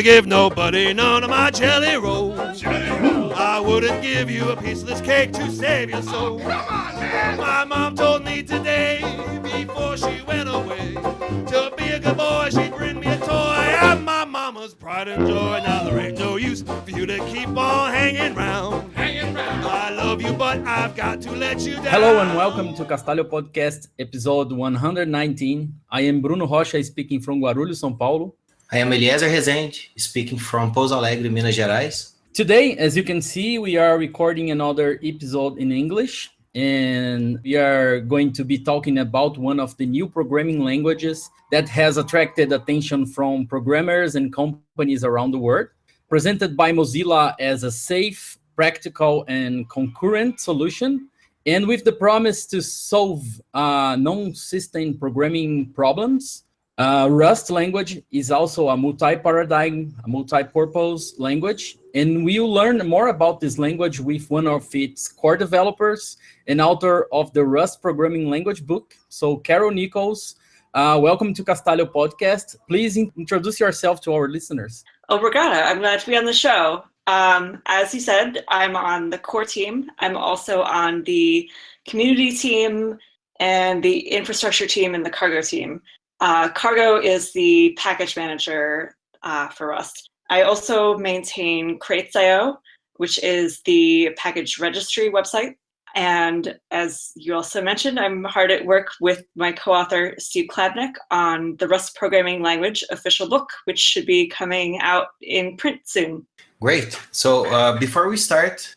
gonna give nobody none of my jelly rolls. I wouldn't give you a piece of this cake to save your soul. Come on, man. My mom told me today, before she went away, to be a good boy, she'd bring me a toy. I'm my mama's pride and joy. Now there ain't no use for you to keep on hanging round. I love you, but I've got to let you down. Hello and welcome to Castálio Podcast, episode 119. I am Bruno Rocha, speaking from Guarulhos, São Paulo. I am Eliezer Rezende, speaking from Pouso Alegre, Minas Gerais. Today, as you can see, we are recording another episode in English, and we are going to be talking about one of the new programming languages that has attracted attention from programmers and companies around the world, presented by Mozilla as a safe, practical, and concurrent solution, and with the promise to solve non-system programming problems. Rust language is also a multi-paradigm, a multi-purpose language, and we'll learn more about this language with one of its core developers and author of the Rust programming language book. So, Carol Nichols, welcome to Castálio Podcast. Please introduce yourself to our listeners. Obrigada. I'm glad to be on the show. As you said, I'm on the core team. I'm also on the community team and the infrastructure team and the cargo team. Cargo is the package manager for Rust. I also maintain Crates.io, which is the package registry website. And as you also mentioned, I'm hard at work with my co-author, Steve Klabnik, on the Rust programming language official book, which should be coming out in print soon. Great. So before we start,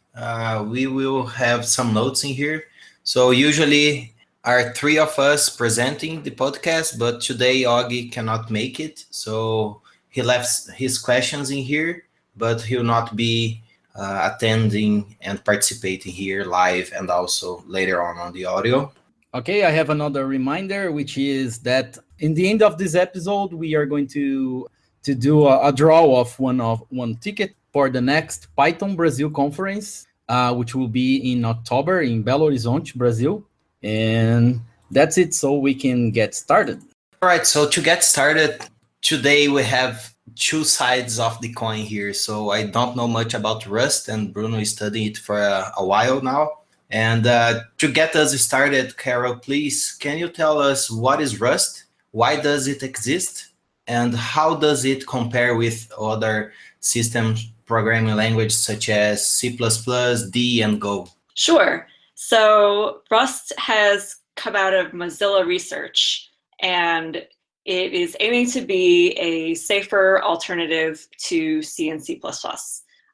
we will have some notes in here. So usually are three of us presenting the podcast, but today Augie cannot make it. So he left his questions in here, but he will not be attending and participating here live and also later on the audio. Okay, I have another reminder, which is that in the end of this episode, we are going to do a draw of one ticket for the next Python Brazil conference, which will be in October in Belo Horizonte, Brazil. And that's it, so we can get started. All right, so to get started, today we have two sides of the coin here. So I don't know much about Rust, and Bruno is studying it for a while now. And to get us started, Carol, please, can you tell us what is Rust? Why does it exist? And how does it compare with other system programming languages such as C++, D, and Go? Sure. So Rust has come out of Mozilla research, and it is aiming to be a safer alternative to C and C++.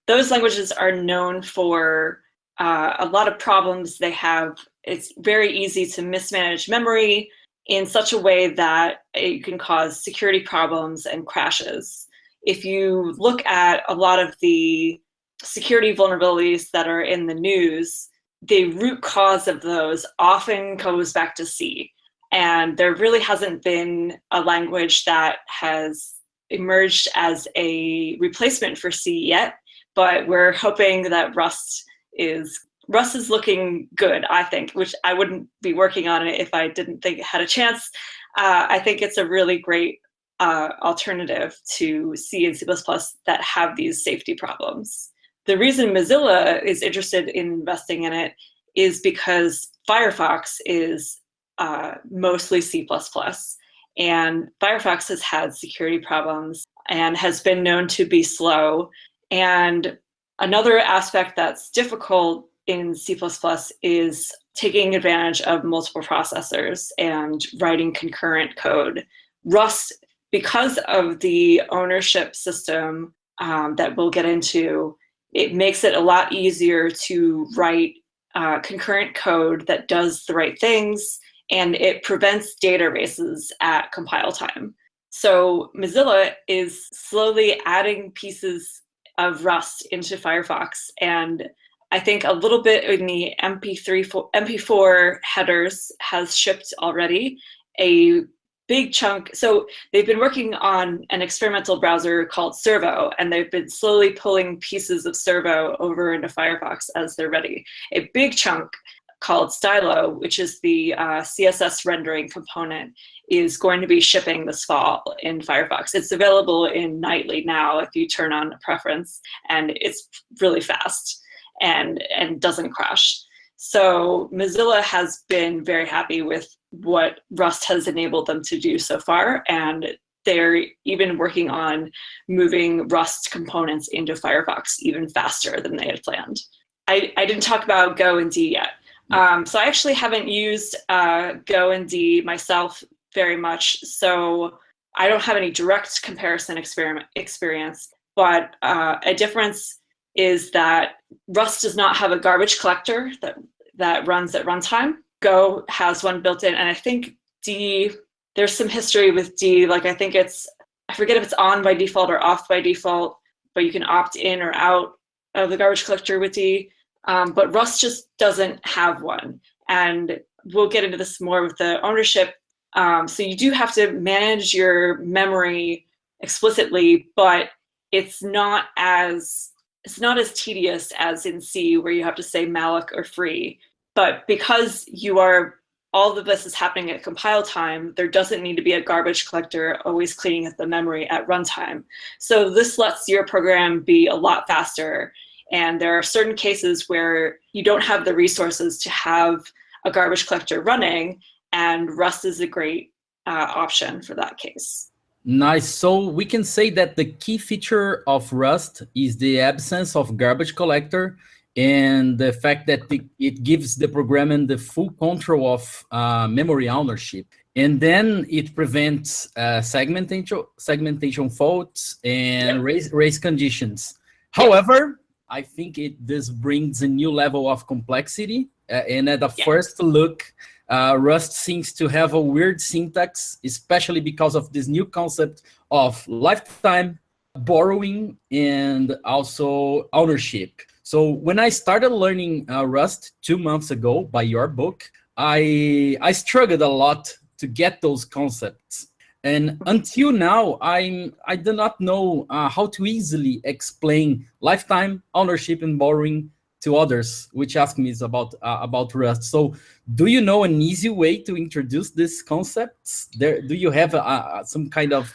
Those languages are known for a lot of problems they have. It's very easy to mismanage memory in such a way that it can cause security problems and crashes. If you look at a lot of the security vulnerabilities that are in the news, the root cause of those often goes back to C. And there really hasn't been a language that has emerged as a replacement for C yet, but we're hoping that Rust is looking good, I think, which I wouldn't be working on it if I didn't think it had a chance. I think it's a really great alternative to C and C++ that have these safety problems. The reason Mozilla is interested in investing in it is because Firefox is mostly C++, and Firefox has had security problems and has been known to be slow. And another aspect that's difficult in C++ is taking advantage of multiple processors and writing concurrent code. Rust, because of the ownership system that we'll get into, it makes it a lot easier to write concurrent code that does the right things, and it prevents data races at compile time. So Mozilla is slowly adding pieces of Rust into Firefox, and I think a little bit in the MP4 headers has shipped already. A big chunk. So they've been working on an experimental browser called Servo, and they've been slowly pulling pieces of Servo over into Firefox as they're ready. A big chunk called Stylo, which is the CSS rendering component, is going to be shipping this fall in Firefox. It's available in nightly now if you turn on a preference, and it's really fast and doesn't crash. So Mozilla has been very happy with what Rust has enabled them to do so far, and they're even working on moving Rust components into Firefox even faster than they had planned. I didn't talk about Go and D yet. So I actually haven't used Go and D myself very much, so I don't have any direct comparison experience, but a difference is that Rust does not have a garbage collector that runs at runtime. Go has one built in, and I think D, there's some history with D, like I forget if it's on by default or off by default, but you can opt in or out of the garbage collector with D. But Rust just doesn't have one. And we'll get into this more with the ownership. So you do have to manage your memory explicitly, but it's not as tedious as in C, where you have to say malloc or free. But because all of this is happening at compile time, there doesn't need to be a garbage collector always cleaning at the memory at runtime. So this lets your program be a lot faster. And there are certain cases where you don't have the resources to have a garbage collector running, and Rust is a great option for that case. Nice. So we can say that the key feature of Rust is the absence of garbage collector and the fact that it gives the programmer the full control of memory ownership. And then it prevents segmentation faults and race conditions. However, I think this brings a new level of complexity. And at the first look, Rust seems to have a weird syntax, especially because of this new concept of lifetime, borrowing, and also ownership. So when I started learning Rust 2 months ago by your book, I struggled a lot to get those concepts. And until now, I do not know how to easily explain lifetime, ownership, and borrowing to others, which ask me about Rust. So do you know an easy way to introduce these concepts? Do you have some kind of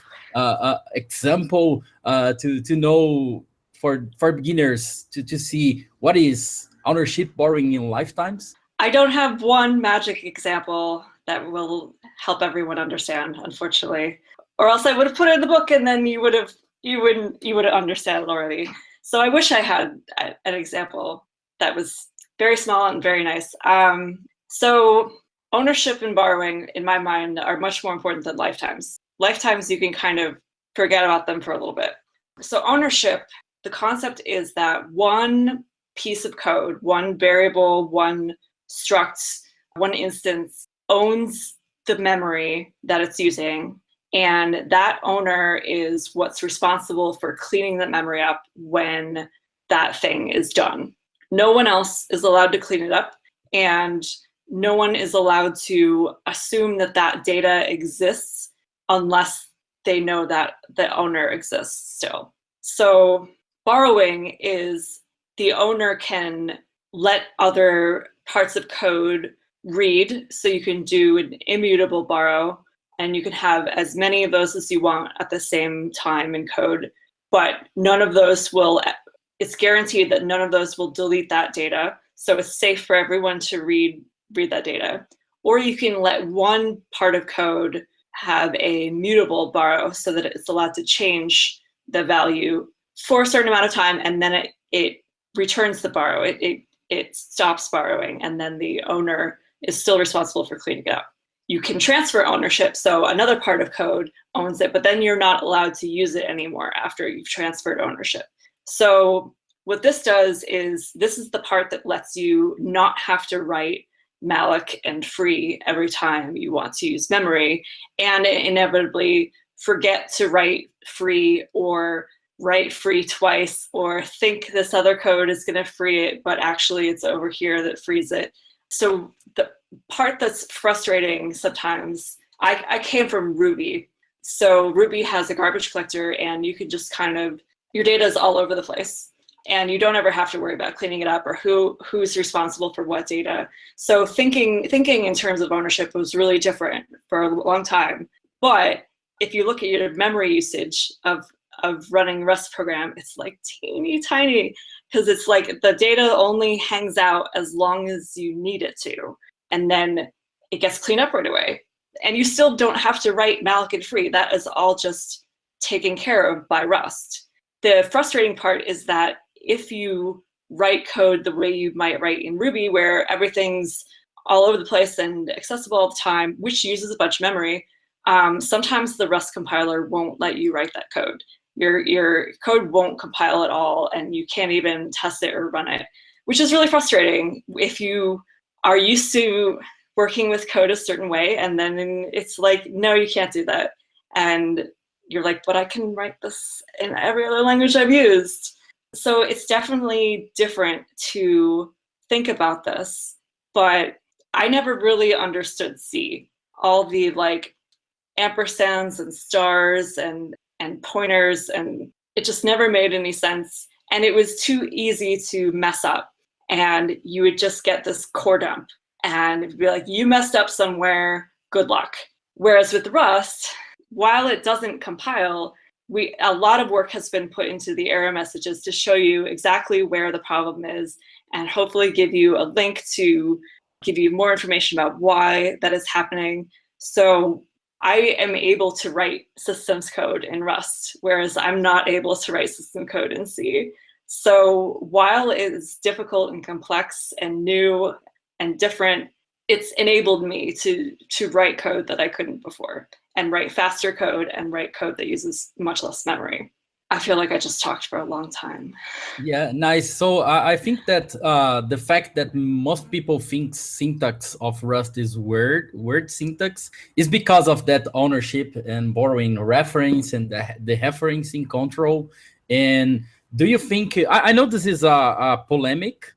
example to know for beginners to see what is ownership, borrowing, in lifetimes? I don't have one magic example that will help everyone understand, unfortunately. Or else I would have put it in the book, and then you would understand it already. So I wish I had an example that was very small and very nice. So ownership and borrowing, in my mind, are much more important than lifetimes. Lifetimes, you can kind of forget about them for a little bit. So ownership, the concept is that one piece of code, one variable, one struct, one instance owns the memory that it's using, and that owner is what's responsible for cleaning the memory up when that thing is done. No one else is allowed to clean it up, and no one is allowed to assume that that data exists unless they know that the owner exists still. So borrowing is the owner can let other parts of code read, so you can do an immutable borrow, and you can have as many of those as you want at the same time in code, but none of those it's guaranteed that none of those will delete that data, so it's safe for everyone to read that data. Or you can let one part of code have a mutable borrow so that it's allowed to change the value for a certain amount of time, and then it returns the borrow. It stops borrowing, and then the owner is still responsible for cleaning it up. You can transfer ownership, so another part of code owns it, but then you're not allowed to use it anymore after you've transferred ownership. So what this does is, this is the part that lets you not have to write malloc and free every time you want to use memory, and inevitably forget to write free, or write free twice, or think this other code is going to free it, but actually it's over here that frees it. So the part that's frustrating sometimes, I came from Ruby. So Ruby has a garbage collector, and you can just your data is all over the place. and you don't ever have to worry about cleaning it up or who's responsible for what data. So thinking in terms of ownership was really different for a long time. But if you look at your memory usage of running Rust program, it's like teeny tiny, because it's like the data only hangs out as long as you need it to, and then it gets cleaned up right away. And you still don't have to write malloc and free. That is all just taken care of by Rust. The frustrating part is that if you write code the way you might write in Ruby, where everything's all over the place and accessible all the time, which uses a bunch of memory, sometimes the Rust compiler won't let you write that code. Your code won't compile at all, and you can't even test it or run it, which is really frustrating if you are used to working with code a certain way, and then it's like, no, you can't do that. And you're like, but I can write this in every other language I've used. So it's definitely different to think about this, but I never really understood C. All the like ampersands and stars and pointers, and it just never made any sense. And it was too easy to mess up, and you would just get this core dump and it'd be like, you messed up somewhere, good luck. Whereas with Rust, while it doesn't compile, a lot of work has been put into the error messages to show you exactly where the problem is, and hopefully give you a link to give you more information about why that is happening. So I am able to write systems code in Rust, whereas I'm not able to write system code in C. So while it is difficult and complex and new and different, it's enabled me to write code that I couldn't before, and write faster code and write code that uses much less memory. I feel like I just talked for a long time. Yeah, nice. So I think that the fact that most people think syntax of Rust is word syntax is because of that ownership and borrowing reference and the referencing control. And do you think, I know this is a polemic,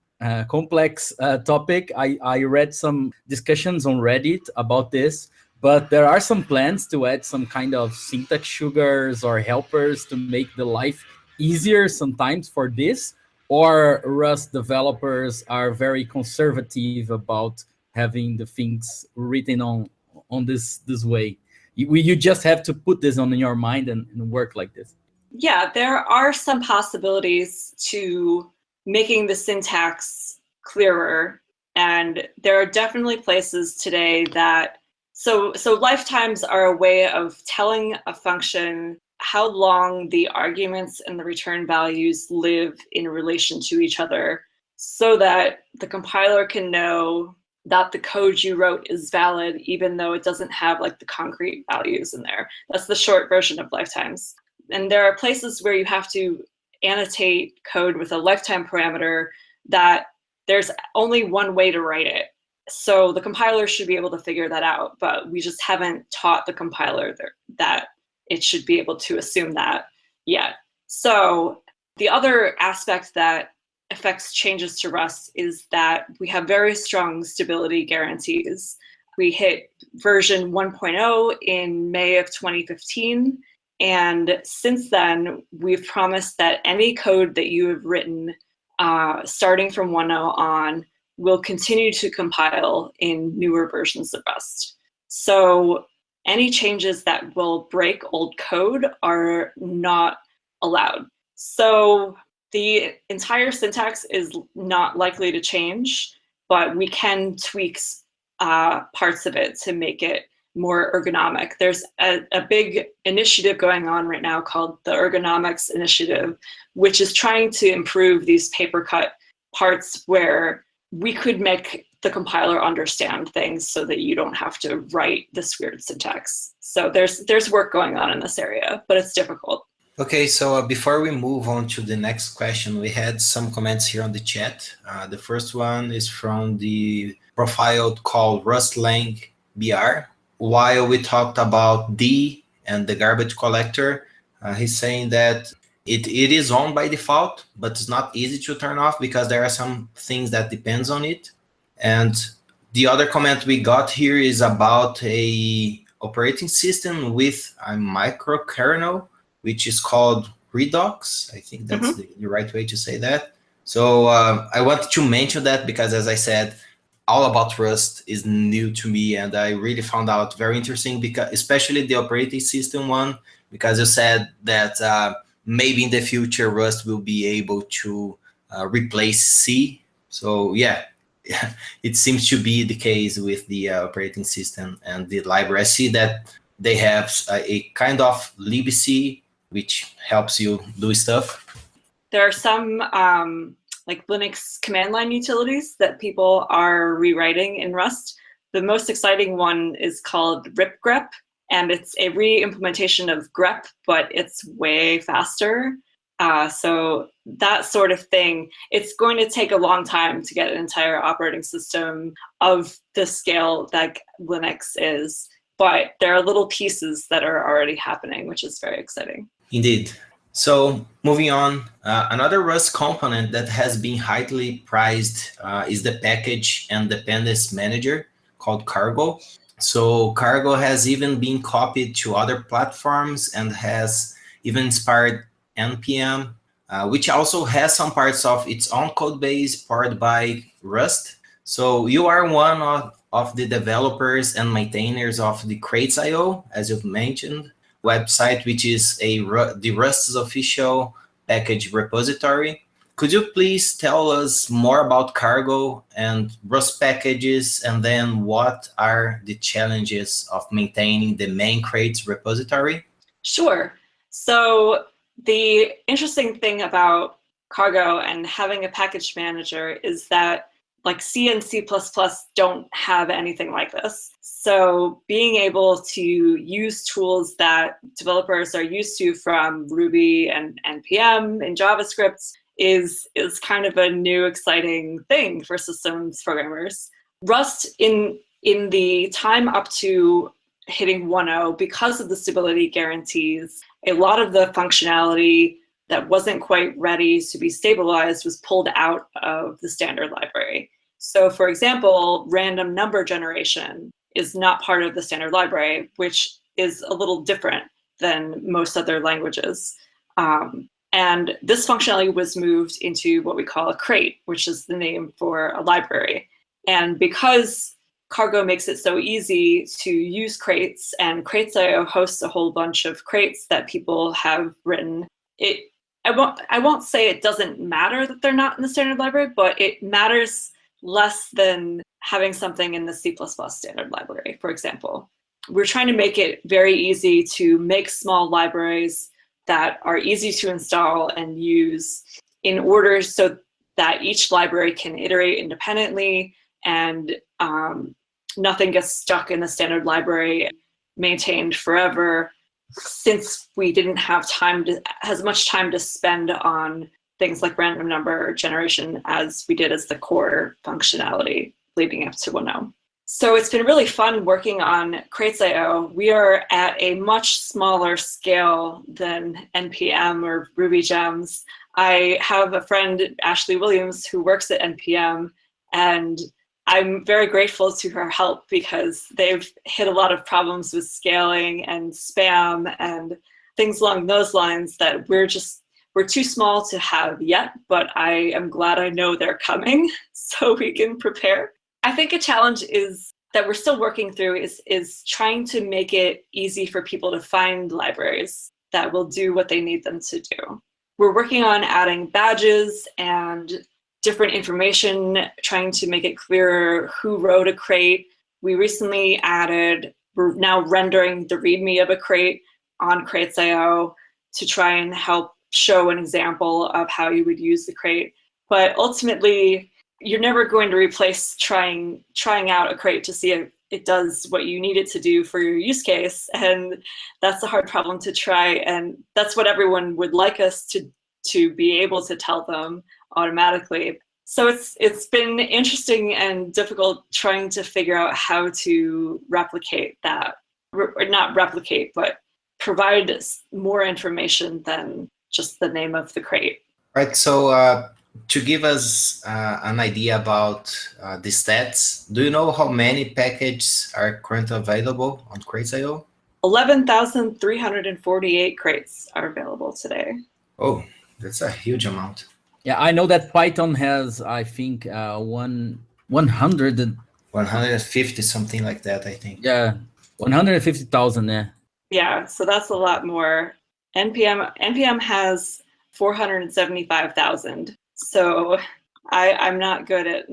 complex topic. I read some discussions on Reddit about this, but there are some plans to add some kind of syntax sugars or helpers to make the life easier sometimes for this, or Rust developers are very conservative about having the things written on this way. You just have to put this on your mind and work like this. Yeah, there are some possibilities to making the syntax clearer, and there are definitely places today that So lifetimes are a way of telling a function how long the arguments and the return values live in relation to each other, so that the compiler can know that the code you wrote is valid, even though it doesn't have like the concrete values in there. That's the short version of lifetimes. And there are places where you have to annotate code with a lifetime parameter that there's only one way to write it. So the compiler should be able to figure that out, but we just haven't taught the compiler that it should be able to assume that yet. So the other aspect that affects changes to Rust is that we have very strong stability guarantees. We hit version 1.0 in May of 2015, and since then, we've promised that any code that you have written starting from 1.0 on will continue to compile in newer versions of Rust. So any changes that will break old code are not allowed. So the entire syntax is not likely to change, but we can tweak parts of it to make it more ergonomic. There's a big initiative going on right now called the Ergonomics Initiative, which is trying to improve these paper cut parts where we could make the compiler understand things so that you don't have to write this weird syntax. So there's work going on in this area, but it's difficult. Okay, so before we move on to the next question, we had some comments here on the chat. The first one is from the profile called Rustlang BR. While we talked about D and the garbage collector, he's saying that it is on by default, but it's not easy to turn off because there are some things that depends on it. And the other comment we got here is about a operating system with a microkernel, which is called Redux. I think that's the right way to say that. So I wanted to mention that because, as I said, all about Rust is new to me, and I really found out very interesting, because especially the operating system one, because you said that maybe in the future Rust will be able to replace C. So yeah, it seems to be the case with the operating system and the library. I see that they have a kind of libc, which helps you do stuff. There are some like Linux command line utilities that people are rewriting in Rust. The most exciting one is called ripgrep, and it's a re-implementation of grep, but it's way faster. So that sort of thing, it's going to take a long time to get an entire operating system of the scale that Linux is, but there are little pieces that are already happening, which is very exciting. Indeed. So moving on, another Rust component that has been highly prized is the package and dependency manager called Cargo. So Cargo has even been copied to other platforms and has even inspired NPM, which also has some parts of its own code base powered by Rust. So you are one of the developers and maintainers of the Crates.io, as you've mentioned, website, which is the Rust's official package repository. Could you please tell us more about Cargo and Rust packages, and then what are the challenges of maintaining the main Crates repository? Sure. So the interesting thing about Cargo and having a package manager is that like C and C++ don't have anything like this. So being able to use tools that developers are used to from Ruby and NPM and JavaScript is kind of a new exciting thing for systems programmers. Rust in the time up to hitting 1.0, because of the stability guarantees, a lot of the functionality that wasn't quite ready to be stabilized was pulled out of the standard library. So for example, random number generation is not part of the standard library, which is a little different than most other languages. And this functionality was moved into what we call a crate, which is the name for a library. And because Cargo makes it so easy to use crates, and Crates.io hosts a whole bunch of crates that people have written, I won't say it doesn't matter that they're not in the standard library, but it matters less than having something in the C++ standard library, for example. We're trying to make it very easy to make small libraries that are easy to install and use in order so that each library can iterate independently and nothing gets stuck in the standard library maintained forever, since we didn't have as much time to spend on things like random number generation as we did as the core functionality leading up to 1.0. So it's been really fun working on Crates.io. We are at a much smaller scale than NPM or Ruby Gems. I have a friend, Ashley Williams, who works at NPM, and I'm very grateful to her help because they've hit a lot of problems with scaling and spam and things along those lines that we're too small to have yet, but I am glad I know they're coming so we can prepare. I think a challenge is that we're still working through is trying to make it easy for people to find libraries that will do what they need them to do. We're working on adding badges and different information, trying to make it clearer who wrote a crate. We're now rendering the README of a crate on Crates.io to try and help show an example of how you would use the crate. But ultimately, you're never going to replace trying out a crate to see if it does what you need it to do for your use case. And that's a hard problem to try. And that's what everyone would like us to be able to tell them automatically. So it's been interesting and difficult trying to figure out how to replicate that, or not replicate, but provide more information than just the name of the crate. Right. So to give us an idea about the stats, do you know how many packages are currently available on Crates.io? 11,348 crates are available today. Oh, that's a huge amount. Yeah, I know that Python has, I think, 100. 150, something like that, I think. Yeah, 150,000. Yeah. Yeah, so that's a lot more. NPM has 475,000. So I'm not good at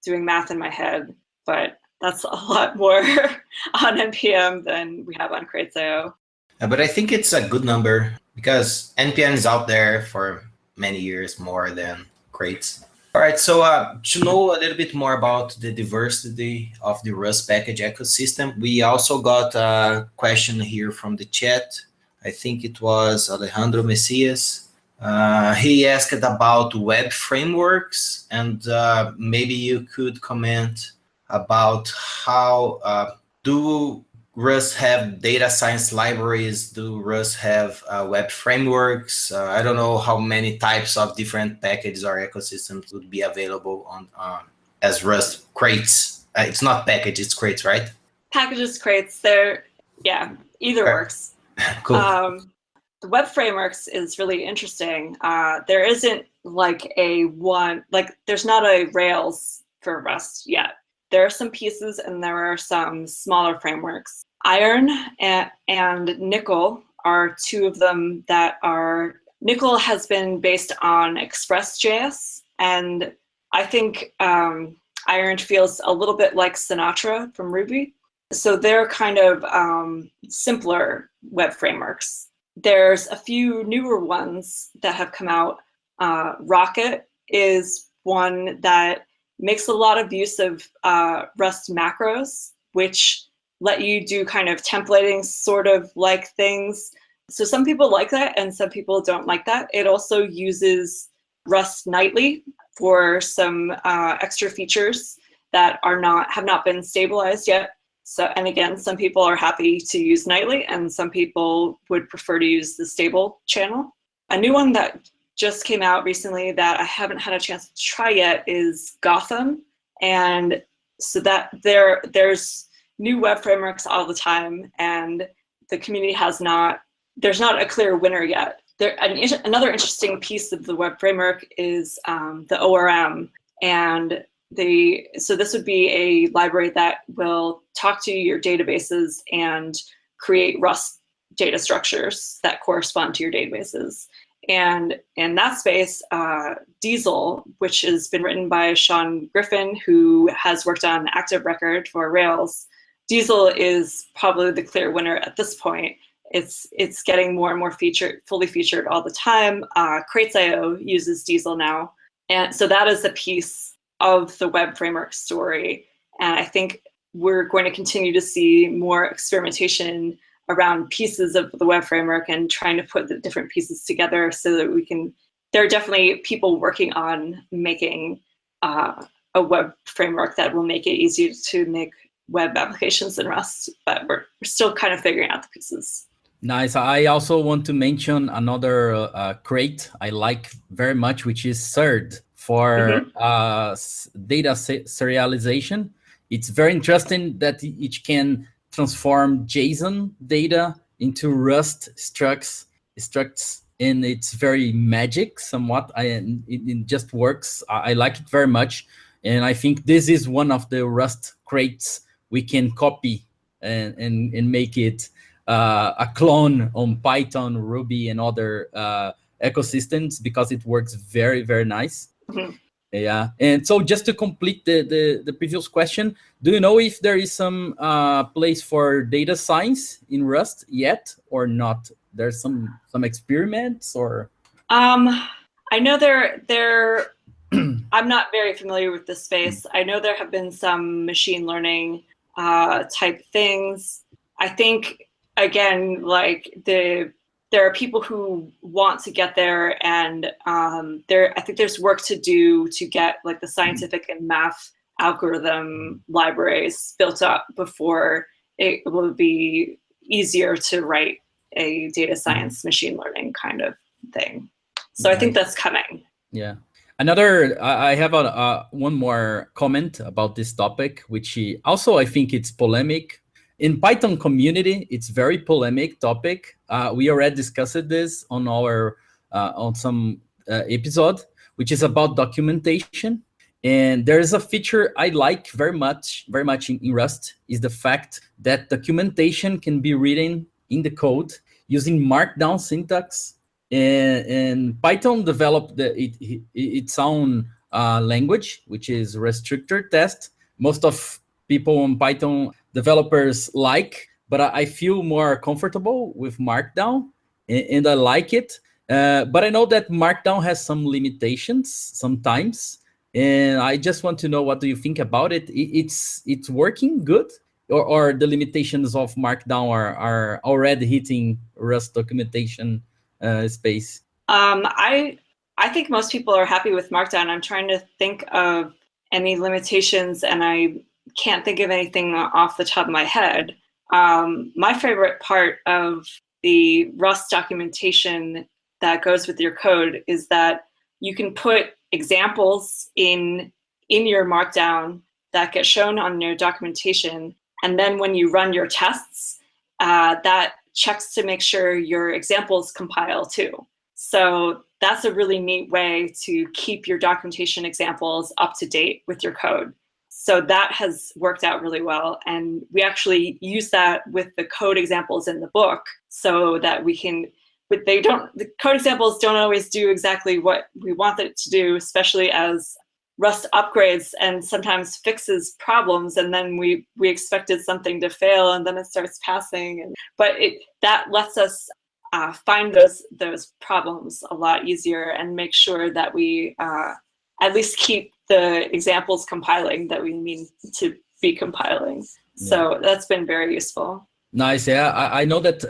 doing math in my head, but that's a lot more on NPM than we have on Crates.io. But I think it's a good number because NPM is out there for many years more than Crates. All right, so to know a little bit more about the diversity of the Rust package ecosystem, we also got a question here from the chat. I think it was Alejandro Messias. He asked about web frameworks, and maybe you could comment about how do Rust have data science libraries? Do Rust have web frameworks? I don't know how many types of different packages or ecosystems would be available on as Rust crates. It's not package, it's crates, right? Packages, crates, either works. Cool. The web frameworks is really interesting. There isn't there's not a Rails for Rust yet. There are some pieces and there are some smaller frameworks. Iron and Nichols are two of them that are. Nichols has been based on Express.js, and I think Iron feels a little bit like Sinatra from Ruby. So they're kind of simpler web frameworks. There's a few newer ones that have come out. Rocket is one that makes a lot of use of Rust macros, which let you do kind of templating sort of like things. So some people like that and some people don't like that. It also uses Rust nightly for some extra features that have not been stabilized yet. So, and again, some people are happy to use nightly and some people would prefer to use the stable channel. A new one that just came out recently that I haven't had a chance to try yet is Gotham. And so that there's new web frameworks all the time, and the community there's not a clear winner yet. Another interesting piece of the web framework is the ORM, and so this would be a library that will talk to your databases and create Rust data structures that correspond to your databases. And in that space, Diesel, which has been written by Sean Griffin, who has worked on Active Record for Rails, Diesel is probably the clear winner at this point. It's getting more and more fully featured all the time. Crates.io uses Diesel now. And so that is a piece of the web framework story. And I think we're going to continue to see more experimentation around pieces of the web framework and trying to put the different pieces together so that there are definitely people working on making a web framework that will make it easier to make web applications in Rust, but we're still kind of figuring out the pieces. Nice. I also want to mention another crate I like very much, which is CERD for data serialization. It's very interesting that it can transform JSON data into Rust structs, and it's very magic somewhat. It just works. I like it very much, and I think this is one of the Rust crates we can copy and make it a clone on Python, Ruby, and other ecosystems because it works very, very nice. Mm-hmm. Yeah, and so just to complete the previous question, do you know if there is some place for data science in Rust yet or not? There's some experiments or? I know there. I'm not very familiar with this space. I know there have been some machine learning type things. I think again, there are people who want to get there, and I think there's work to do to get like the scientific and math algorithm libraries built up before it will be easier to write a data science machine learning kind of thing. So I think that's coming. Yeah. I have one more comment about this topic, which also I think it's polemic. In Python community, it's very polemic topic. We already discussed this on our on some episode, which is about documentation. And there is a feature I like very much in Rust, is the fact that documentation can be written in the code using Markdown syntax. And Python developed its own language, which is restrictor test. Most of people on Python developers like, but I feel more comfortable with Markdown, and I like it. But I know that Markdown has some limitations sometimes. And I just want to know, what do you think about it? It's working good, or the limitations of Markdown are already hitting Rust documentation space? I think most people are happy with Markdown. I'm trying to think of any limitations, and I can't think of anything off the top of my head. My favorite part of the Rust documentation that goes with your code is that you can put examples in your Markdown that get shown on your documentation, and then when you run your tests, that checks to make sure your examples compile too. So that's a really neat way to keep your documentation examples up to date with your code. So that has worked out really well, and we actually use that with the code examples in the book, so that we can. But the code examples don't always do exactly what we want it to do, especially as Rust upgrades and sometimes fixes problems, and then we expected something to fail, and then it starts passing. But that lets us find those problems a lot easier, and make sure that we at least keep the examples compiling that we mean to be compiling. Yeah. So that's been very useful. Nice. Yeah, I know that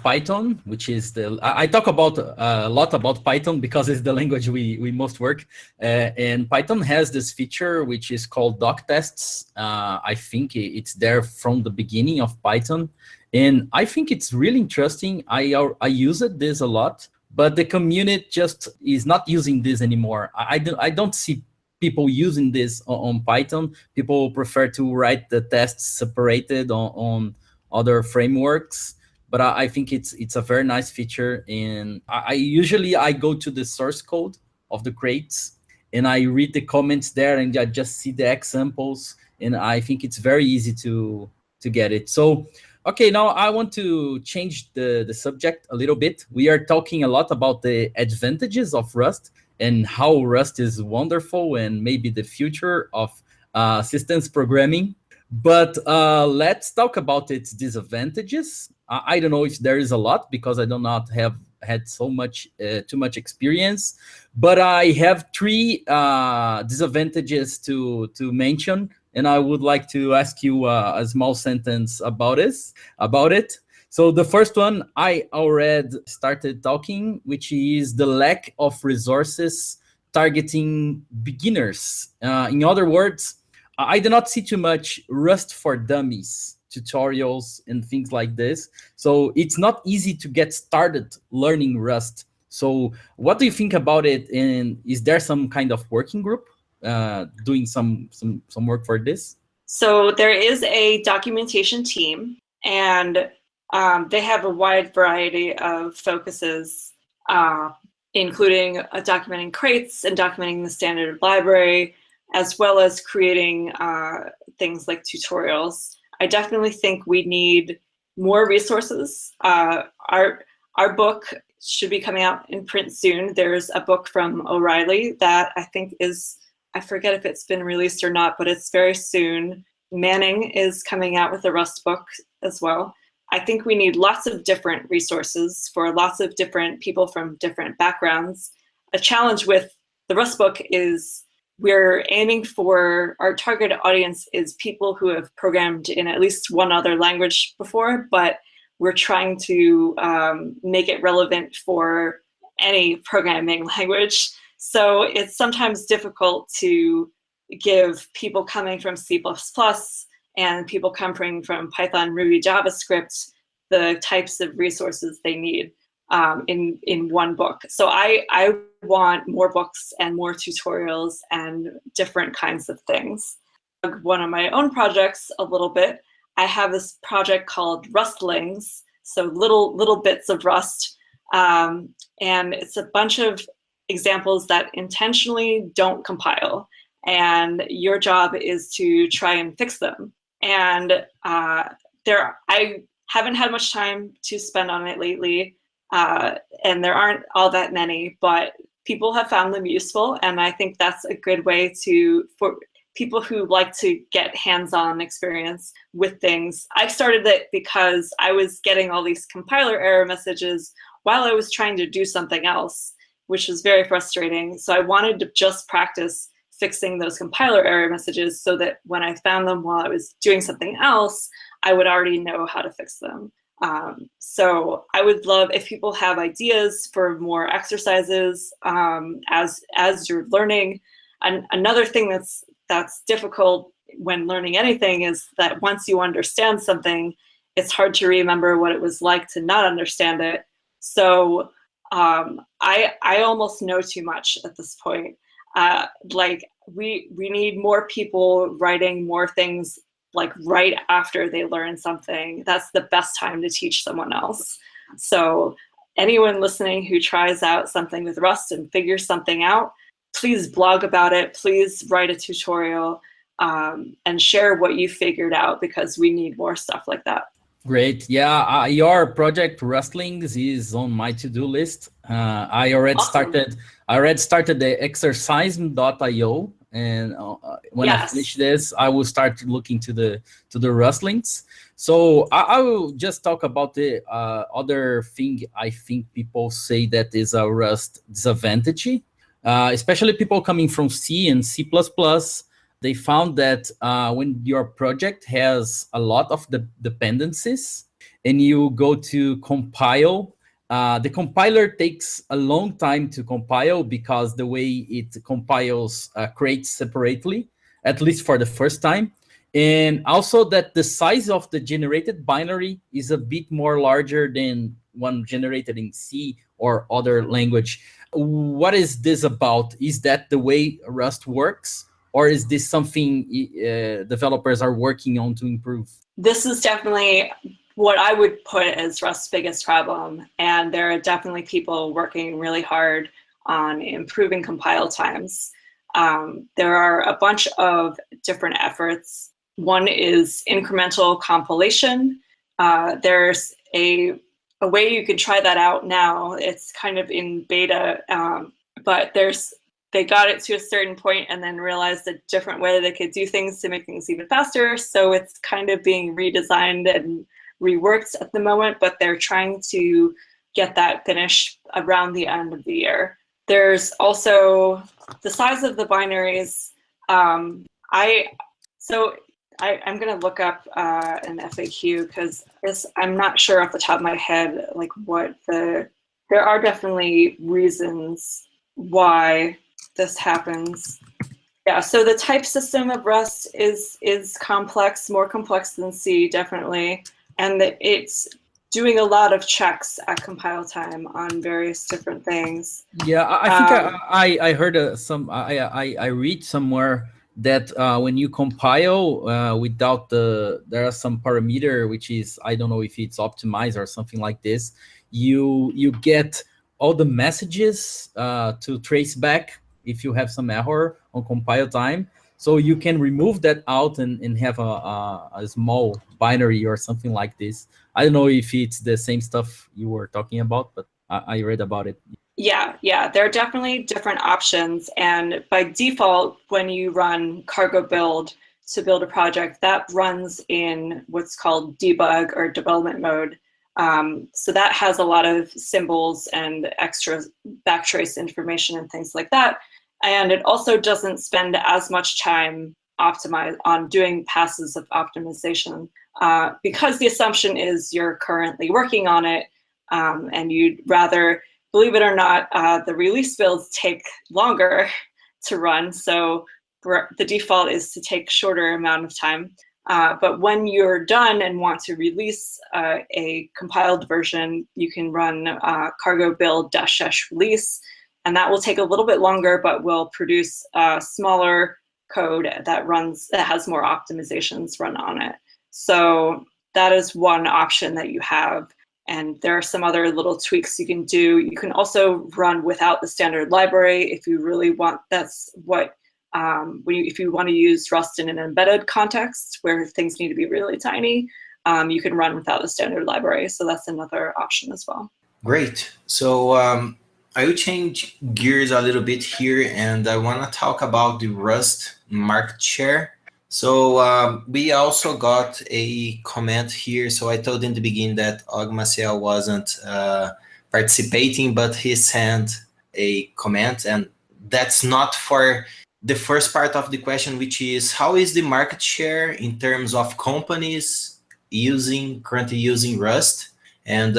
Python, which is I talk about a lot about Python because it's the language we most work. And Python has this feature which is called doc tests. I think it's there from the beginning of Python, and I think it's really interesting. I use this a lot, but the community just is not using this anymore. I don't see people using this on Python. People prefer to write the tests separated on other frameworks, but I think it's a very nice feature. And I usually go to the source code of the crates, and I read the comments there, and I just see the examples, and I think it's very easy to get it. So, okay, now I want to change the subject a little bit. We are talking a lot about the advantages of Rust and how Rust is wonderful and maybe the future of systems programming. But let's talk about its disadvantages. I don't know if there is a lot, because I do not have had too much experience, but I have 3 disadvantages to mention, and I would like to ask you a small sentence about it. So the first one I already started talking, which is the lack of resources targeting beginners. In other words, I do not see too much Rust for Dummies tutorials and things like this. So it's not easy to get started learning Rust. So what do you think about it? And is there some kind of working group doing some work for this? So there is a documentation team, and they have a wide variety of focuses, including documenting crates and documenting the standard library, as well as creating things like tutorials. I definitely think we need more resources. Our book should be coming out in print soon. There's a book from O'Reilly that I think I forget if it's been released or not, but it's very soon. Manning is coming out with a Rust book as well. I think we need lots of different resources for lots of different people from different backgrounds. A challenge with the Rust book is we're aiming for, our target audience is people who have programmed in at least one other language before, but we're trying to make it relevant for any programming language. So it's sometimes difficult to give people coming from C++ and people coming from Python, Ruby, JavaScript the types of resources they need in one book. So I want more books and more tutorials and different kinds of things. One of my own projects a little bit, I have this project called Rustlings, so little bits of Rust And it's a bunch of examples that intentionally don't compile. And your job is to try and fix them. And I haven't had much time to spend on it lately, and there aren't all that many, but people have found them useful. And I think that's a good way for people who like to get hands-on experience with things. I started it because I was getting all these compiler error messages while I was trying to do something else, which was very frustrating. So I wanted to just practice fixing those compiler error messages so that when I found them while I was doing something else, I would already know how to fix them. So I would love if people have ideas for more exercises as you're learning. And another thing that's difficult when learning anything is that once you understand something, it's hard to remember what it was like to not understand it. So I almost know too much at this point. Like we need more people writing more things like right after they learn something. That's the best time to teach someone else. So anyone listening who tries out something with Rust and figures something out, please blog about it. Please write a tutorial and share what you figured out, because we need more stuff like that. Great. Yeah, your project Rustlings is on my to-do list. I already started the exercise.io, and when I finish this, I will start looking to the Rustlings. So I will just talk about the other thing I think people say that is a Rust disadvantage, especially people coming from C and C++. They found that when your project has a lot of the dependencies and you go to compile, the compiler takes a long time to compile because the way it compiles crates separately, at least for the first time. And also that the size of the generated binary is a bit more larger than one generated in C or other language. What is this about? Is that the way Rust works? Or is this something developers are working on to improve? This is definitely what I would put as Rust's biggest problem. And there are definitely people working really hard on improving compile times. There are a bunch of different efforts. One is incremental compilation. There's a way you can try that out now. It's kind of in beta, but they got it to a certain point and then realized a different way they could do things to make things even faster. So it's kind of being redesigned and reworked at the moment, but they're trying to get that finished around the end of the year. There's also the size of the binaries. I'm going to look up an FAQ because I'm not sure off the top of my head like there are definitely reasons why this happens. Yeah, so the type system of Rust is complex, more complex than C, definitely. And it's doing a lot of checks at compile time on various different things. Yeah, I think I heard I read somewhere that when you compile without there are some parameter, which is, I don't know if it's optimized or something like this, you get all the messages to trace back if you have some error on compile time. So you can remove that out and have a small binary or something like this. I don't know if it's the same stuff you were talking about, but I read about it. Yeah, there are definitely different options. And by default, when you run cargo build to build a project, that runs in what's called debug or development mode. So that has a lot of symbols and extra backtrace information and things like that. And it also doesn't spend as much time on doing passes of optimization because the assumption is you're currently working on it and you'd rather, believe it or not, the release builds take longer to run. So the default is to take shorter amount of time. But when you're done and want to release a compiled version, you can run cargo build -- release, and that will take a little bit longer, but will produce smaller code that has more optimizations run on it. So that is one option that you have. And there are some other little tweaks you can do. You can also run without the standard library if you really want. That's what if you want to use Rust in an embedded context where things need to be really tiny, you can run without the standard library. So that's another option as well. Great. So I will change gears a little bit here, and I want to talk about the Rust market share. So we also got a comment here. So I told in the beginning that Og Maciel wasn't participating, but he sent a comment, and that's not for the first part of the question, which is how is the market share in terms of companies currently using Rust, and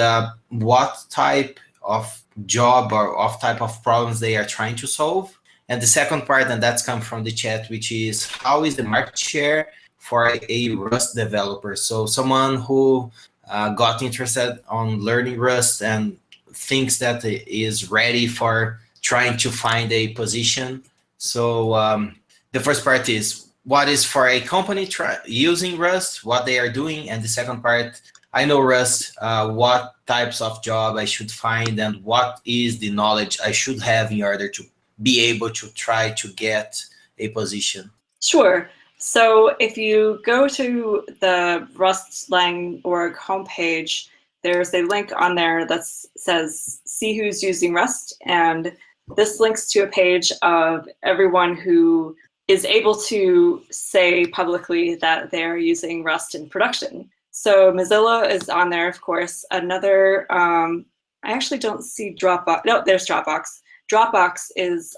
what type of job or of type of problems they are trying to solve. And the second part, and that's come from the chat, which is how is the market share for a Rust developer? So someone who got interested on learning Rust and thinks that is ready for trying to find a position. So the first part is what is for a company using Rust, what they are doing. And the second part, I know Rust, what types of job I should find and what is the knowledge I should have in order to be able to try to get a position. Sure. So if you go to the Rust.lang.org homepage, there's a link on there that says, see who's using Rust. And this links to a page of everyone who is able to say publicly that they're using Rust in production. So Mozilla is on there, of course. Another, I actually don't see Dropbox. No, there's Dropbox. Dropbox is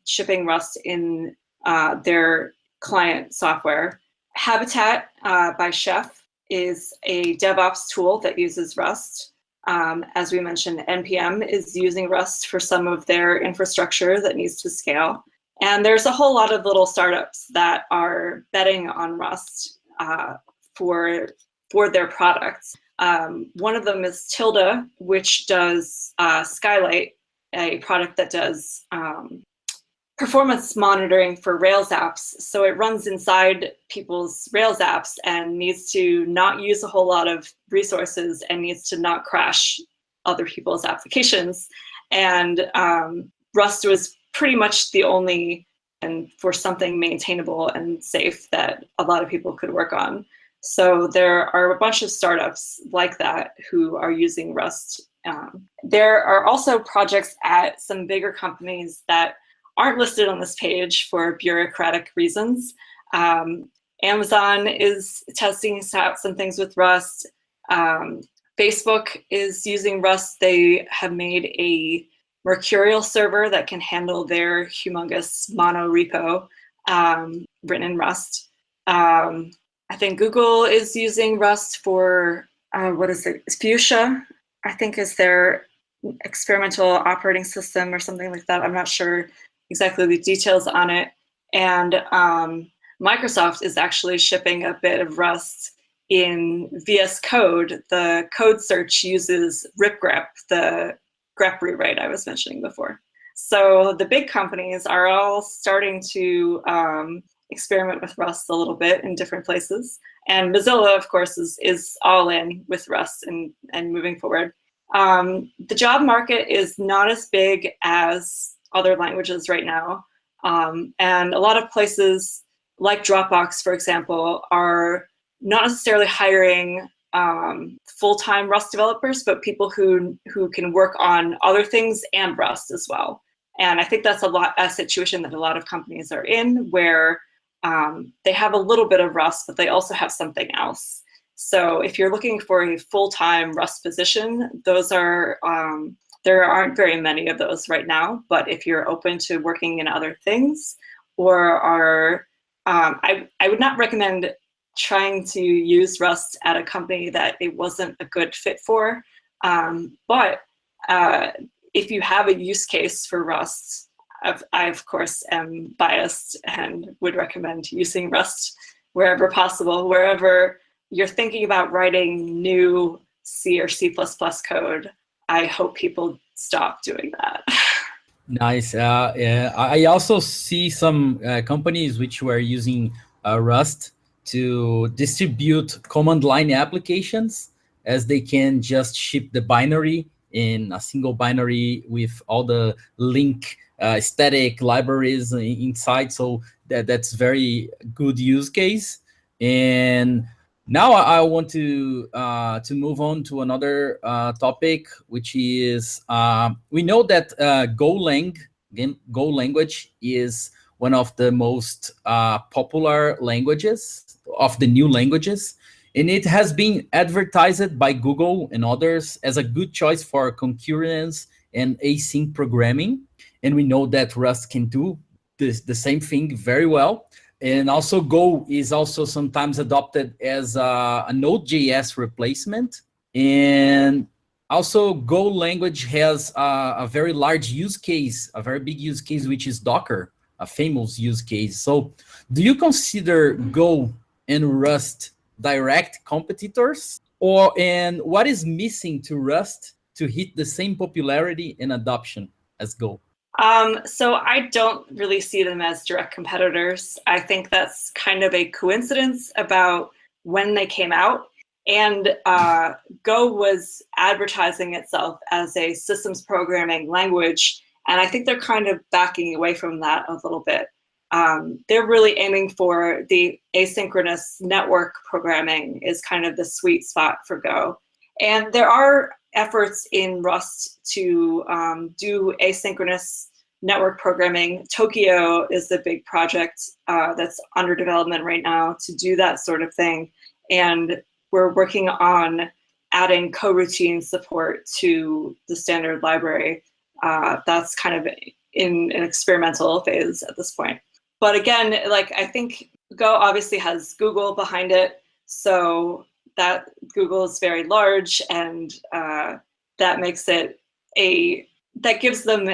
shipping Rust in their client software. Habitat by Chef is a DevOps tool that uses Rust. As we mentioned, NPM is using Rust for some of their infrastructure that needs to scale. And there's a whole lot of little startups that are betting on Rust for their products. One of them is Tilda, which does Skylight, a product that does performance monitoring for Rails apps. So it runs inside people's Rails apps and needs to not use a whole lot of resources and needs to not crash other people's applications. And Rust was pretty much the only, and for something maintainable and safe that a lot of people could work on. So there are a bunch of startups like that who are using Rust. There are also projects at some bigger companies that aren't listed on this page for bureaucratic reasons. Amazon is testing out some things with Rust. Facebook is using Rust. They have made a Mercurial server that can handle their humongous mono repo written in Rust. I think Google is using Rust for, what is it, Fuchsia, I think is their experimental operating system or something like that. I'm not sure exactly the details on it. And Microsoft is actually shipping a bit of Rust in VS Code. The code search uses ripgrep, the grep rewrite I was mentioning before. So the big companies are all starting to experiment with Rust a little bit in different places. And Mozilla, of course, is all in with Rust and moving forward. The job market is not as big as other languages right now. And a lot of places like Dropbox, for example, are not necessarily hiring full-time Rust developers, but people who can work on other things and Rust as well. And I think that's a situation that a lot of companies are in, where they have a little bit of Rust, but they also have something else. So if you're looking for a full-time Rust position, those are there aren't very many of those right now. But if you're open to working in other things, or are I would not recommend trying to use Rust at a company that it wasn't a good fit for. But if you have a use case for Rust, I of course am biased and would recommend using Rust wherever possible, wherever you're thinking about writing new C or C++ code. I hope people stop doing that. Nice. Yeah, I also see some companies which were using Rust to distribute command line applications. as they can just ship the binary in a single binary with all the link static libraries inside. So that's very good use case. And now I want to move on to another topic, which is we know that Go language is one of the most popular languages of the new languages, and it has been advertised by Google and others as a good choice for concurrence and async programming. And we know that Rust can do the same thing very well. And also Go is also sometimes adopted as a Node.js replacement. And also Go language has a very large use case, a very big use case, which is Docker, a famous use case. So do you consider Go and Rust direct competitors? And what is missing to Rust to hit the same popularity and adoption as Go? So I don't really see them as direct competitors. I think that's kind of a coincidence about when they came out. And Go was advertising itself as a systems programming language. And I think they're kind of backing away from that a little bit. They're really aiming for the asynchronous network programming is kind of the sweet spot for Go. And there are efforts in Rust to do asynchronous network programming. Tokyo is the big project that's under development right now to do that sort of thing. And we're working on adding coroutine support to the standard library. That's kind of in an experimental phase at this point. But again, like I think Go obviously has Google behind it. So that Google is very large, and that makes it that gives them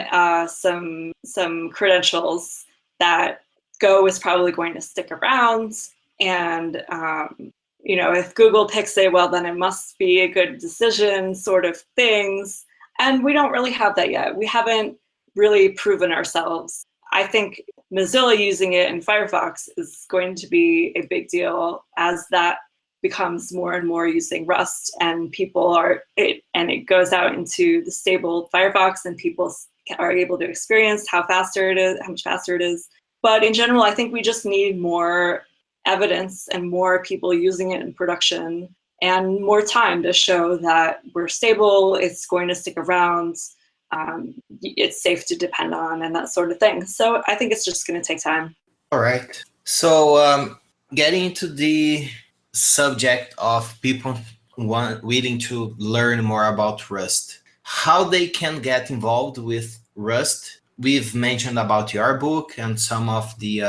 some credentials that Go is probably going to stick around. And if Google picks it, well, then it must be a good decision, sort of things. And we don't really have that yet. We haven't really proven ourselves. I think Mozilla using it in Firefox is going to be a big deal as that becomes more and more using Rust, and it goes out into the stable Firefox, and people are able to experience how much faster it is. But in general, I think we just need more evidence and more people using it in production and more time to show that we're stable, it's going to stick around, it's safe to depend on, and that sort of thing. So I think it's just going to take time. All right. So getting into the subject of people willing to learn more about Rust, how they can get involved with Rust. We've mentioned about your book and some of the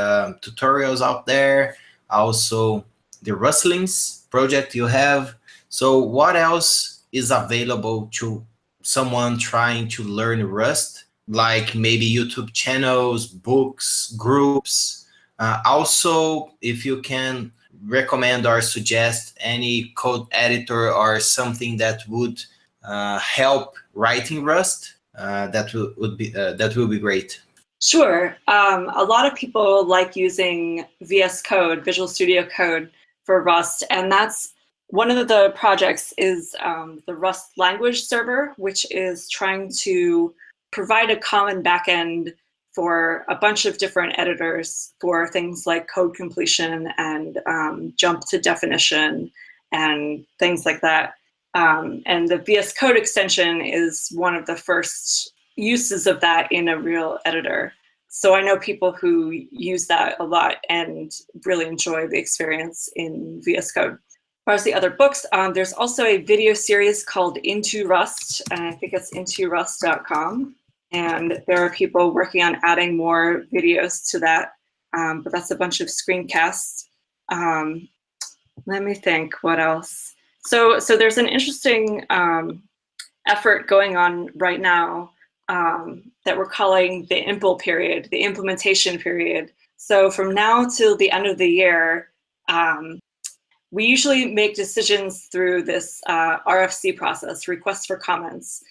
tutorials out there, also the Rustlings project you have. So what else is available to someone trying to learn Rust, like maybe YouTube channels, books, groups? Also, if you can recommend or suggest any code editor or something that would help writing Rust, that will be great. Sure. A lot of people like using VS Code, Visual Studio Code, for Rust, and that's one of the projects is the Rust language server, which is trying to provide a common backend for a bunch of different editors for things like code completion and jump to definition and things like that. And the VS Code extension is one of the first uses of that in a real editor. So I know people who use that a lot and really enjoy the experience in VS Code. As far as the other books, there's also a video series called Into Rust, and I think it's intorust.com. And there are people working on adding more videos to that, but that's a bunch of screencasts. Let me think, what else? So there's an interesting effort going on right now that we're calling the impl period, the implementation period. So from now till the end of the year, we usually make decisions through this RFC process, request for comments.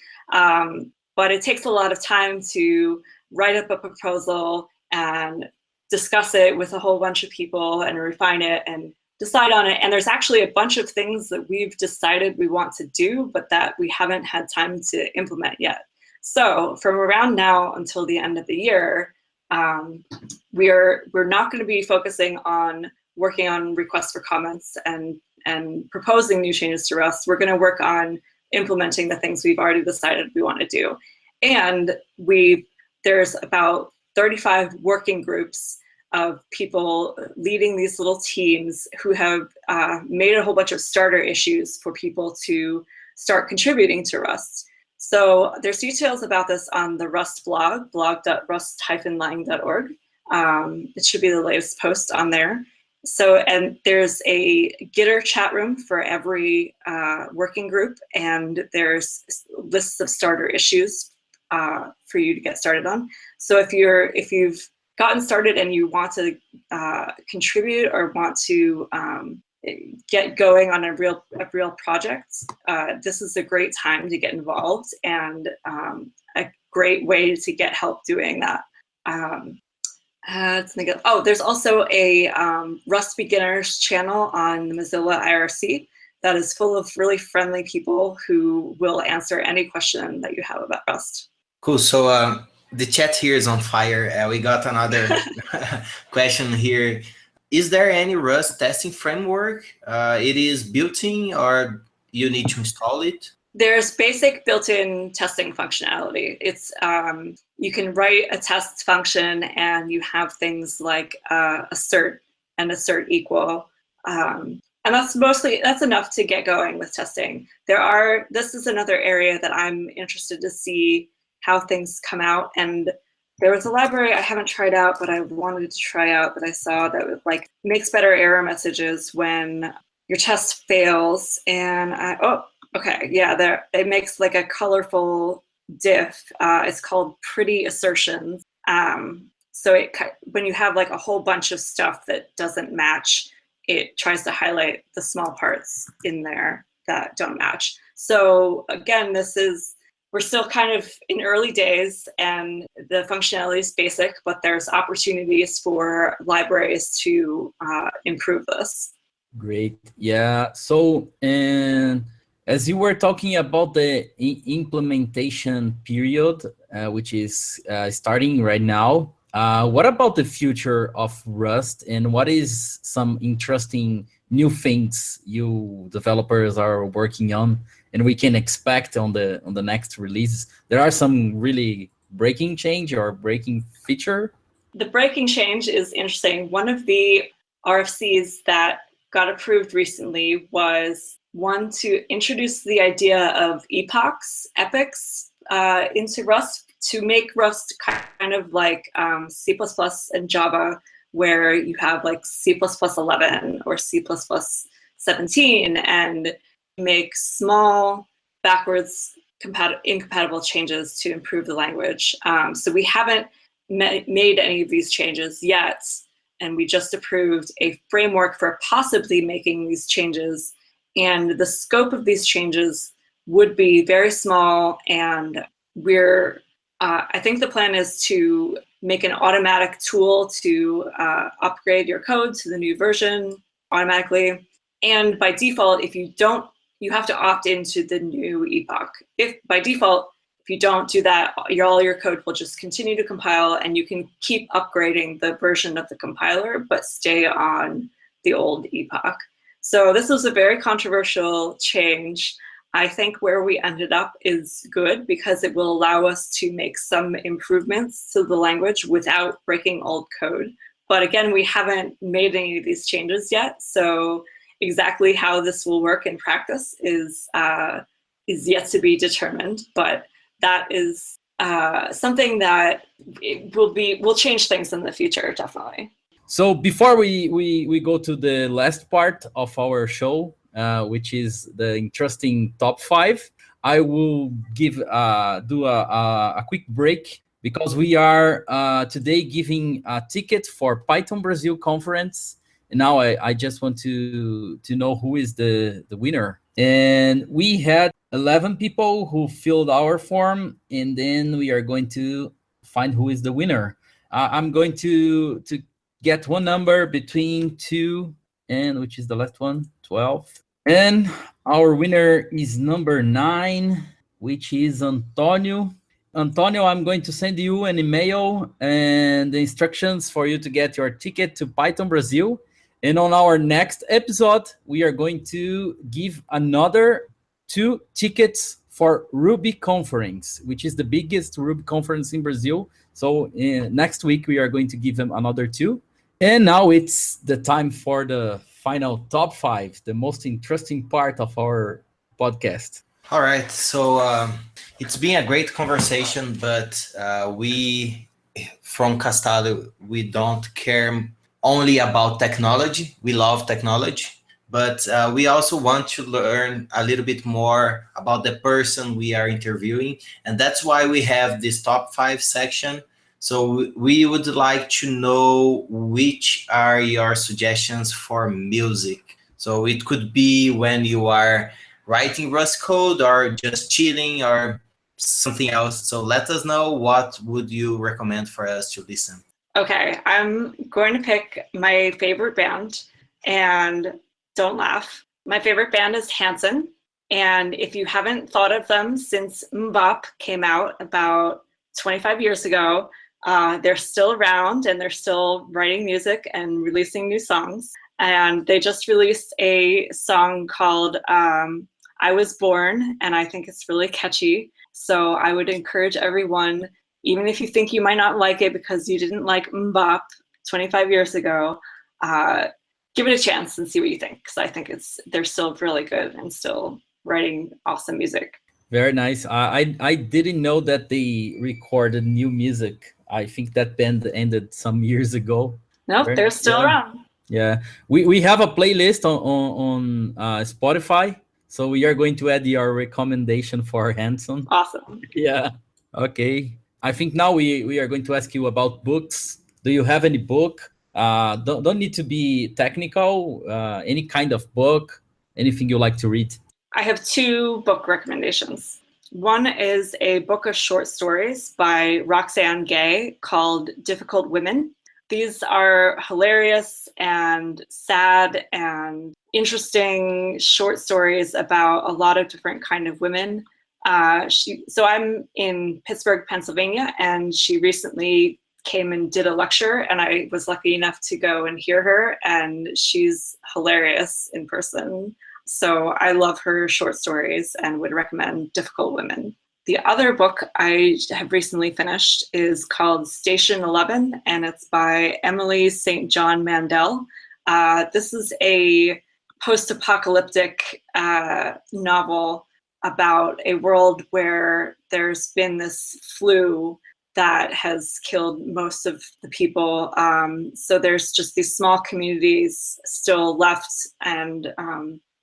But it takes a lot of time to write up a proposal and discuss it with a whole bunch of people and refine it and decide on it. And there's actually a bunch of things that we've decided we want to do, but that we haven't had time to implement yet. So from around now until the end of the year, we're not going to be focusing on working on requests for comments and proposing new changes to Rust. We're going to work on implementing the things we've already decided we want to do. And there's about 35 working groups of people leading these little teams who have made a whole bunch of starter issues for people to start contributing to Rust. So there's details about this on the Rust blog, blog.rust-lang.org. It should be the latest post on there. So, and there's a Gitter chat room for every working group, and there's lists of starter issues for you to get started on. So if you've gotten started and you want to contribute or want to get going on a real project, this is a great time to get involved and a great way to get help doing that. There's also a Rust beginners channel on Mozilla IRC that is full of really friendly people who will answer any question that you have about Rust. Cool. So the chat here is on fire. We got another question here. Is there any Rust testing framework? It is built-in, or you need to install it? There's basic built-in testing functionality. It's you can write a test function, and you have things like assert and assert equal, and that's enough to get going with testing. This is another area that I'm interested to see how things come out, and there was a library I haven't tried out, but I wanted to try out, that I saw that makes better error messages when your test fails. And it makes like a colorful diff. It's called pretty assertions. So when you have like a whole bunch of stuff that doesn't match, it tries to highlight the small parts in there that don't match. So again, we're still kind of in early days, and the functionality is basic, but there's opportunities for libraries to improve this. Great. Yeah. So, and as you were talking about the implementation period, which is starting right now, what about the future of Rust, and what is some interesting new things you developers are working on and we can expect on the next release? There are some really breaking change or breaking feature. The breaking change is interesting. One of the RFCs that got approved recently was one to introduce the idea of epochs into Rust, to make Rust kind of like C++ and Java, where you have like C++ 11 or C++ 17, and make small backwards incompatible changes to improve the language. So we haven't made any of these changes yet, and we just approved a framework for possibly making these changes. And the scope of these changes would be very small, and I think the plan is to make an automatic tool to upgrade your code to the new version automatically. And by default, if you don't, you have to opt into the new epoch. If you don't do that, all your code will just continue to compile, and you can keep upgrading the version of the compiler, but stay on the old epoch. So this was a very controversial change. I think where we ended up is good, because it will allow us to make some improvements to the language without breaking old code. But again, we haven't made any of these changes yet, so exactly how this will work in practice is yet to be determined. But that is something that will change things in the future, definitely. So before we go to the last part of our show, which is the interesting top 5, I will do a quick break, because we are today giving a ticket for Python Brazil conference. And now I just want to know who is the winner. And we had 11 people who filled our form, and then we are going to find who is the winner. I'm going to get one number between 2 and which is the last one, 12. And our winner is number 9, which is Antonio. Antonio, I'm going to send you an email and the instructions for you to get your ticket to Python Brazil. And on our next episode, we are going to give another 2 tickets for Ruby Conference, which is the biggest Ruby conference in Brazil. So next week, we are going to give them another 2. And now it's the time for the final top 5, the most interesting part of our podcast. All right. So it's been a great conversation, but we from Castalio, we don't care only about technology. We love technology, but we also want to learn a little bit more about the person we are interviewing. And that's why we have this top 5 section. So we would like to know which are your suggestions for music. So it could be when you are writing Rust code or just chilling or something else. So let us know, what would you recommend for us to listen? Okay, I'm going to pick my favorite band, and don't laugh. My favorite band is Hanson, and if you haven't thought of them since Mbop came out about 25 years ago, they're still around and they're still writing music and releasing new songs. And they just released a song called I Was Born, and I think it's really catchy. So I would encourage everyone, even if you think you might not like it because you didn't like Mbop 25 years ago, give it a chance and see what you think, because I think they're still really good and still writing awesome music. Very nice. I didn't know that they recorded new music. I think that band ended some years ago. Nope, they're still around. Yeah, we have a playlist on Spotify, so we are going to add your recommendation for Hanson. Awesome. Yeah. Okay. I think now we are going to ask you about books. Do you have any book? Don't need to be technical. Any kind of book, anything you like to read. I have 2 book recommendations. One is a book of short stories by Roxane Gay called Difficult Women. These are hilarious and sad and interesting short stories about a lot of different kind of women. So I'm in Pittsburgh, Pennsylvania, and she recently came and did a lecture, and I was lucky enough to go and hear her, and she's hilarious in person. So I love her short stories and would recommend Difficult Women. The other book I have recently finished is called Station 11, and it's by Emily St. John Mandel. This is a post-apocalyptic novel about a world where there's been this flu that has killed most of the people. So there's just these small communities still left, and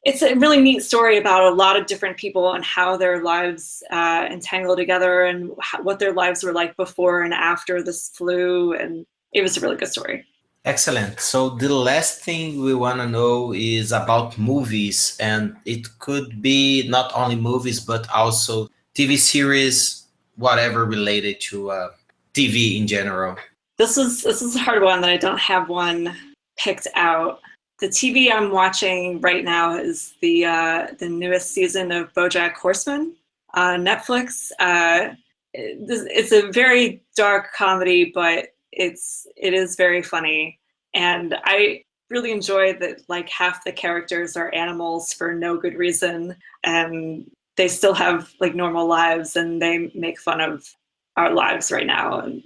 it's a really neat story about a lot of different people and how their lives entangle together and what their lives were like before and after this flu. And it was a really good story. Excellent. So the last thing we want to know is about movies, and it could be not only movies, but also TV series, whatever related to TV in general. This is a hard one that I don't have one picked out. The TV I'm watching right now is the newest season of BoJack Horseman on Netflix. It's a very dark comedy, but it is very funny, and I really enjoy that. Like, half the characters are animals for no good reason, and they still have like normal lives, and they make fun of our lives right now, and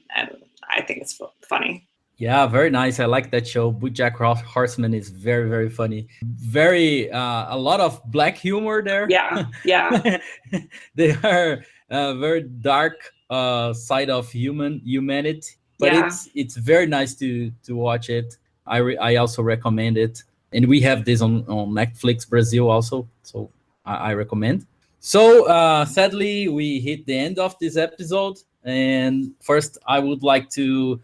I think it's funny. Yeah, very nice. I like that show. BoJack Horseman is very, very funny. Very a lot of black humor there. Yeah, yeah. They are very dark side of humanity, but Yeah. it's very nice to watch it. I also recommend it, and we have this on Netflix Brazil also, so I recommend. So sadly, we hit the end of this episode, and first I would like to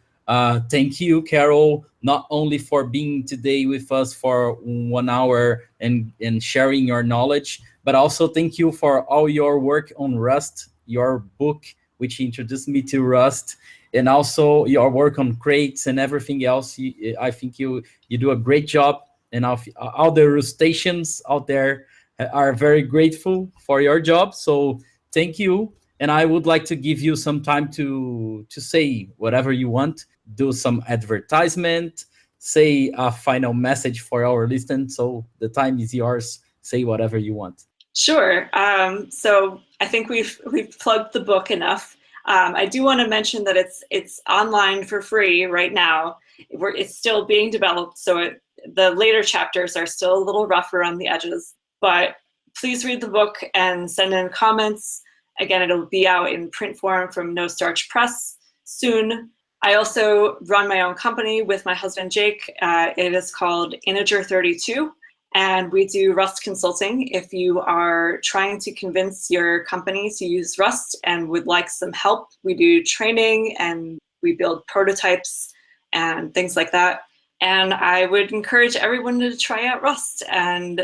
thank you, Carol, not only for being today with us for 1 hour and sharing your knowledge, but also thank you for all your work on Rust, your book, which introduced me to Rust, and also your work on crates and everything else. I think you do a great job. and all the Rustaceans out there are very grateful for your job. So thank you. And I would like to give you some time to say whatever you want, do some advertisement, say a final message for our listeners. So the time is yours. Say whatever you want. Sure. So I think we've plugged the book enough. I do want to mention that it's online for free right now. It's still being developed, so the later chapters are still a little rough around the edges. But please read the book and send in comments. Again, it'll be out in print form from No Starch Press soon. I also run my own company with my husband, Jake. It is called Integer 32, and we do Rust consulting. If you are trying to convince your company to use Rust and would like some help, we do training and we build prototypes and things like that. And I would encourage everyone to try out Rust and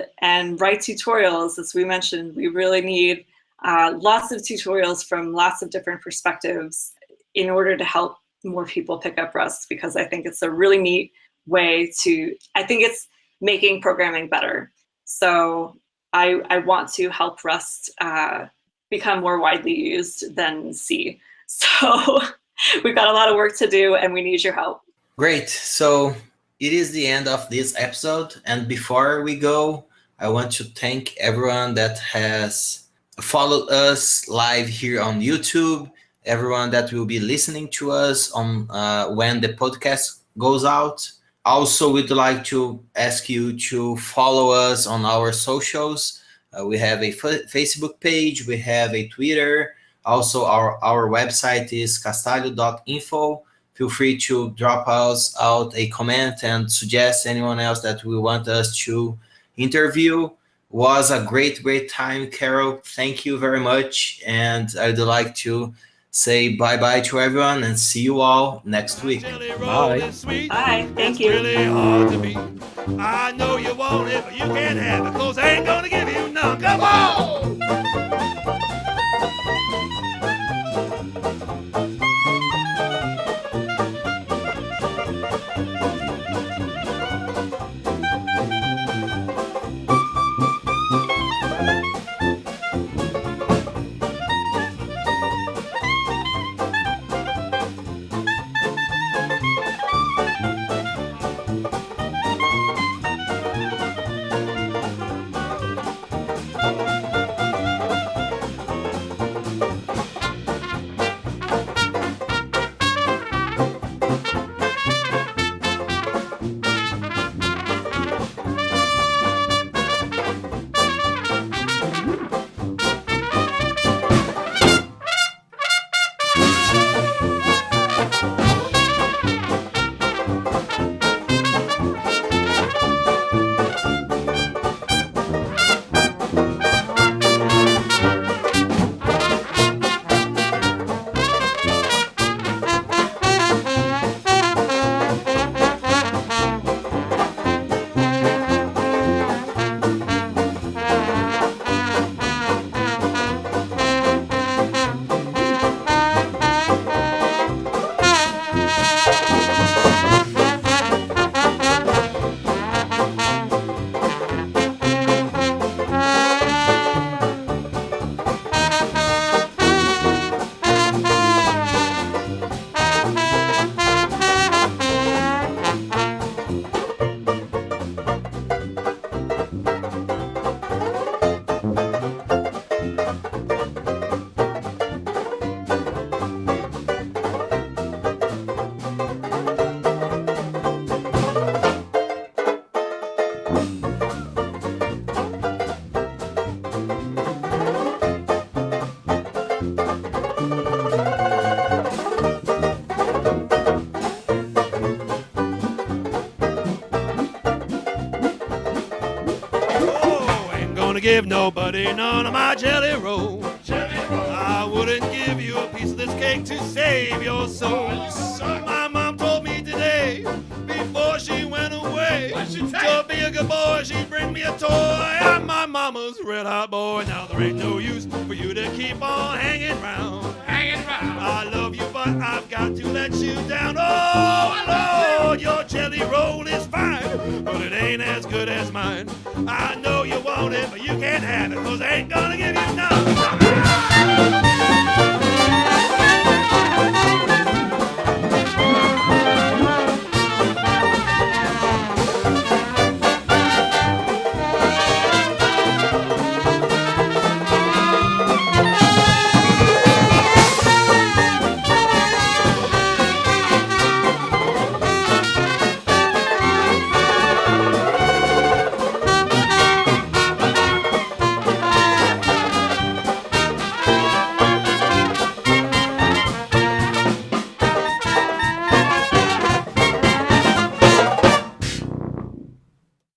write tutorials. As we mentioned, we really need lots of tutorials from lots of different perspectives in order to help more people pick up Rust, because I think it's a really neat way I think it's making programming better. So I want to help Rust become more widely used than C. So we've got a lot of work to do and we need your help. Great. So it is the end of this episode. And before we go, I want to thank everyone that has followed us live here on YouTube, everyone that will be listening to us on when the podcast goes out. Also, we'd like to ask you to follow us on our socials. We have a Facebook page, we have a Twitter. Also, our website is castalio.info. Feel free to drop us out a comment and suggest anyone else that we want us to interview. Was a great time, Carol. Thank you very much. And I'd like to say bye-bye to everyone and see you all next week. Bye. Bye. Thank you. It's really hard to beat. I know you want it, but you can't have it, 'cause I ain't gonna give you none. Come on! Give nobody none of my jelly roll. I wouldn't give you a piece of this cake to save your soul. My mom told me today day before she went away. To be a good boy, she'd bring me a toy. I'm my mama's red hot boy. Now there ain't no use for you to keep on hanging round. I love you, but I've got to let you down. Oh, Lord, your jelly roll is fine, but it ain't as good as mine. I know you want it, but you can't have it, 'cause I ain't gonna give you none.